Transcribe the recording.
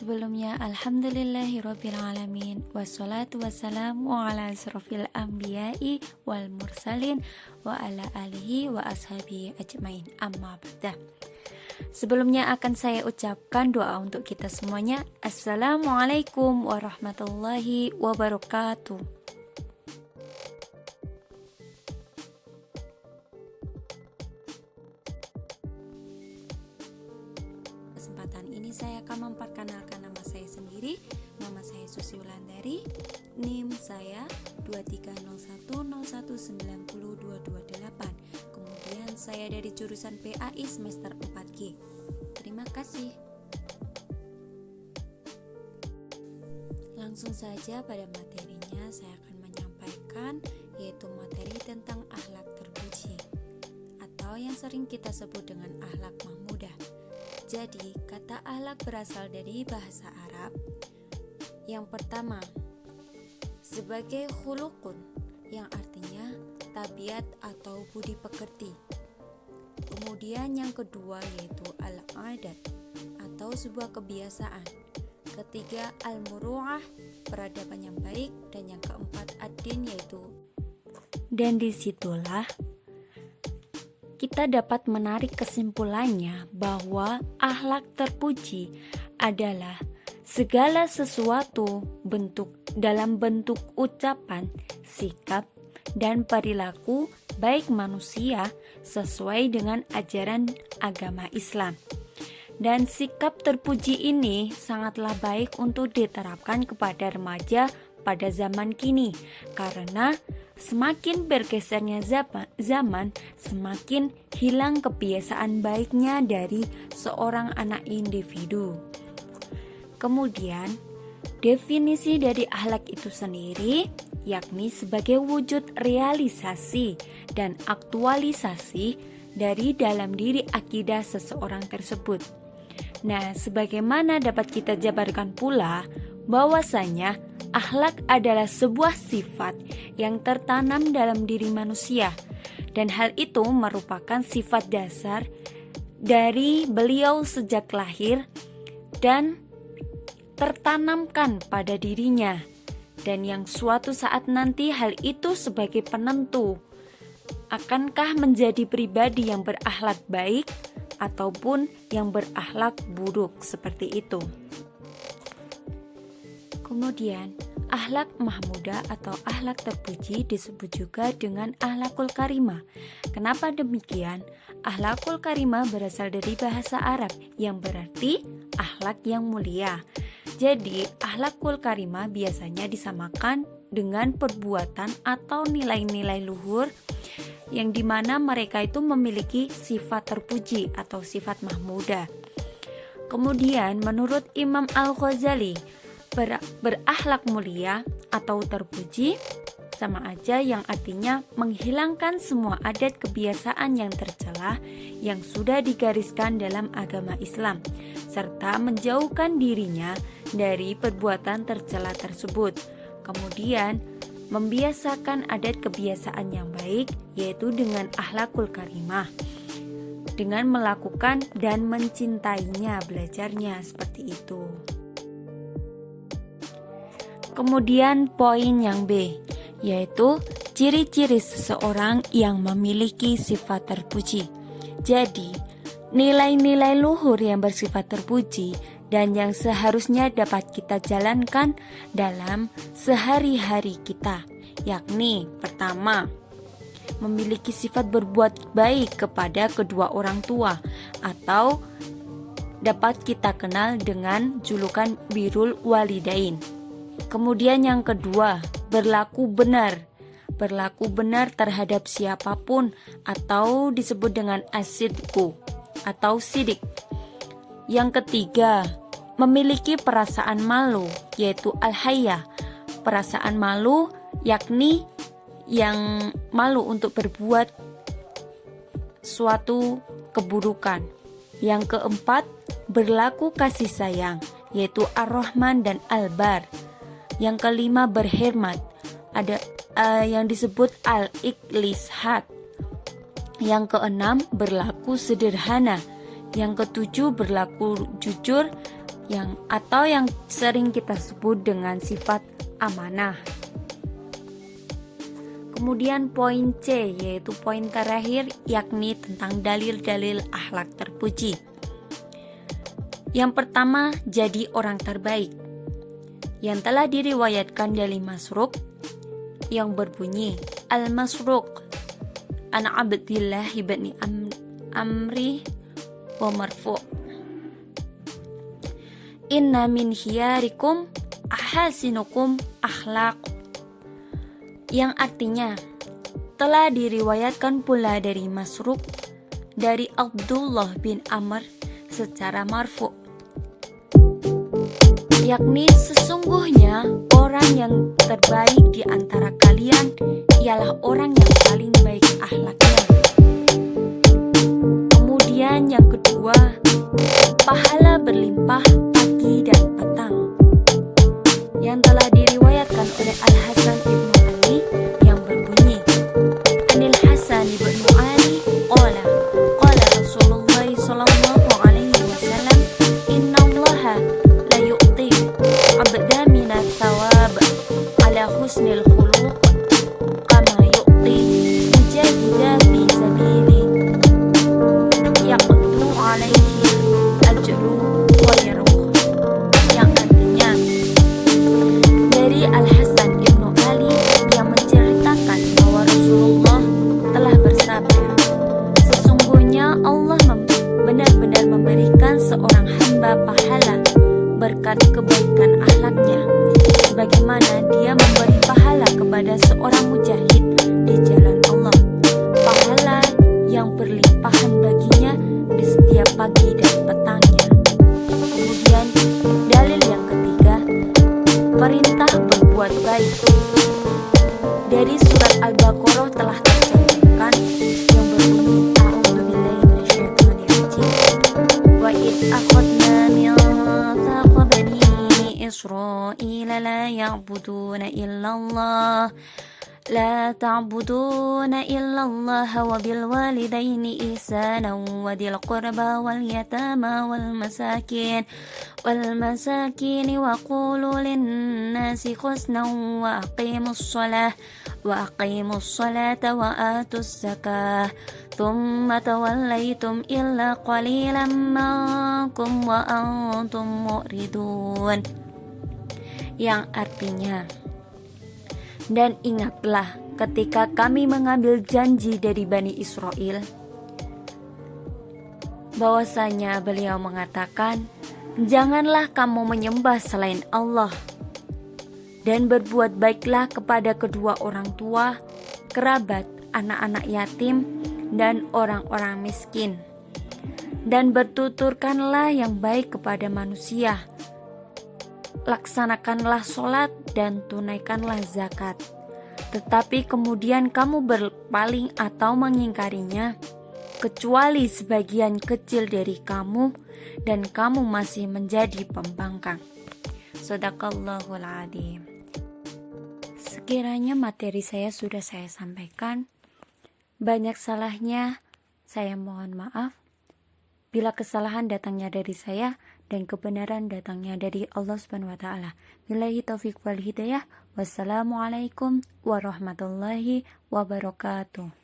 Sebelumnya, alhamdulillahirrabbilalamin, wassalatu wassalamu ala asrofil anbiya'i wal mursalin wa ala alihi wa ashabihi ajmain, amma ba'da. Sebelumnya akan saya ucapkan doa untuk kita semuanya. Assalamualaikum warahmatullahi wabarakatuh. Kesempatan ini saya akan memperkenalkan nama saya sendiri. Nama saya Susi Wulandari. NIM saya 230101902228. Kemudian saya dari jurusan PAI semester 4G. Terima kasih. Langsung saja pada materinya saya akan menyampaikan, yaitu materi tentang akhlak terpuji atau yang sering kita sebut dengan akhlak mahmudah. Jadi, kata akhlak berasal dari bahasa Arab. Yang pertama, sebagai khuluqun, yang artinya tabiat atau budi pekerti. Kemudian yang kedua yaitu al-adat atau sebuah kebiasaan. Ketiga, al-muru'ah, peradaban yang baik. Dan yang keempat, ad-din, yaitu. Dan disitulah kita dapat menarik kesimpulannya bahwa akhlak terpuji adalah segala sesuatu dalam bentuk ucapan, sikap, dan perilaku baik manusia sesuai dengan ajaran agama Islam. Dan sikap terpuji ini sangatlah baik untuk diterapkan kepada remaja pada zaman kini, karena semakin bergesernya zaman, semakin hilang kebiasaan baiknya dari seorang anak individu. Kemudian, definisi dari akhlak itu sendiri yakni sebagai wujud realisasi dan aktualisasi dari dalam diri akidah seseorang tersebut. Nah, sebagaimana dapat kita jabarkan pula bahwasanya akhlak adalah sebuah sifat yang tertanam dalam diri manusia, dan hal itu merupakan sifat dasar dari beliau sejak lahir dan tertanamkan pada dirinya, dan yang suatu saat nanti hal itu sebagai penentu akankah menjadi pribadi yang berakhlak baik ataupun yang berakhlak buruk seperti itu. Kemudian, akhlak mahmudah atau akhlak terpuji disebut juga dengan akhlakul karimah. Kenapa demikian? Akhlakul karimah berasal dari bahasa Arab yang berarti akhlak yang mulia. Jadi, akhlakul karimah biasanya disamakan dengan perbuatan atau nilai-nilai luhur yang dimana mereka itu memiliki sifat terpuji atau sifat mahmudah. Kemudian, menurut Imam Al-Ghazali, berakhlak mulia atau terpuji sama aja yang artinya menghilangkan semua adat kebiasaan yang tercela yang sudah digariskan dalam agama Islam, serta menjauhkan dirinya dari perbuatan tercela tersebut. Kemudian membiasakan adat kebiasaan yang baik, yaitu dengan akhlakul karimah, dengan melakukan dan mencintainya, belajarnya seperti itu. Kemudian poin yang B, yaitu ciri-ciri seseorang yang memiliki sifat terpuji. Jadi, nilai-nilai luhur yang bersifat terpuji dan yang seharusnya dapat kita jalankan dalam sehari-hari kita, yakni pertama, memiliki sifat berbuat baik kepada kedua orang tua atau dapat kita kenal dengan julukan birrul walidain. Kemudian yang kedua, berlaku benar terhadap siapapun atau disebut dengan asidku atau sidik. Yang ketiga, memiliki perasaan malu, yaitu al-haya. Perasaan malu yakni yang malu untuk berbuat suatu keburukan. Yang keempat, berlaku kasih sayang, yaitu ar-Rahman dan al-Bar. Yang kelima, berhormat, ada yang disebut al-Ikhlishat. Yang keenam, berlaku sederhana. Yang ketujuh, berlaku jujur. yang sering kita sebut dengan sifat amanah. Kemudian poin C, yaitu poin terakhir, yakni tentang dalil-dalil akhlak terpuji. Yang pertama, jadi orang terbaik, yang telah diriwayatkan dari Masruq yang berbunyi, Al-Masruq an Abdillah ibn Amri wa marfu' Inna min khiyarikum ahasinukum akhlaq, yang artinya telah diriwayatkan pula dari Masruq dari Abdullah bin Amr secara marfu', yakni sesungguhnya orang yang terbaik di antara kalian ialah orang yang paling baik akhlaknya. Kemudian yang kedua, pahala berlimpah pagi dan petang, yang telah diriwayatkan oleh Al-Hasan ibnu Ali yang berbunyi, Anil Hasan ibnu Ali qala Rasulullah sallallahu alaihi wasallam, inna allaha la yu'ti abda min ath-thawab ala husnil khuluq kama yu'ti mujahida fi sabili yaqdu alaihi ajru wa yaruh, yang artinya dari Al-Hasan ibnu Ali yang menceritakan bahwa Rasulullah telah bersabda, sesungguhnya Allah benar-benar memberikan seorang hamba pahala berkat kebaikan akhlaknya, sebagaimana dia memberi pahala kepada seorang mujahid di jalan Allah, pahala yang berlimpahan baginya di setiap pagi dan petangnya. Kemudian dalil yang ketiga, perintah berbuat baik. Dari surat Al-Baqarah telah tercantumkan yang berbunyi, A'udzubillahi minasyaitonirrajim, wa id akhadna mitsaqa bani Israila la ta'buduna illallah wa bil walidaini ihsana wa dhil qurba wal yatama wal masakin wa qulu lin nasi husnan wa aqimus salata wa atus zakah thumma tawallaytum illa qalilan minkum wa antum mu'ridun, yang artinya, dan ingatlah ketika kami mengambil janji dari Bani Israel, bahwasanya beliau mengatakan, janganlah kamu menyembah selain Allah, dan berbuat baiklah kepada kedua orang tua, kerabat, anak-anak yatim, dan orang-orang miskin, dan bertuturkanlah yang baik kepada manusia. Laksanakanlah sholat dan tunaikanlah zakat. Tetapi kemudian kamu berpaling atau mengingkarinya, kecuali sebagian kecil dari kamu, dan kamu masih menjadi pembangkang. Shadaqallahul adzim. Sekiranya materi saya sudah saya sampaikan, banyak salahnya, saya mohon maaf. Bila kesalahan datangnya dari saya dan kebenaran datangnya dari Allah Subhanahu wa taala. Billahi taufiq wal hidayah. Wassalamualaikum warahmatullahi wabarakatuh.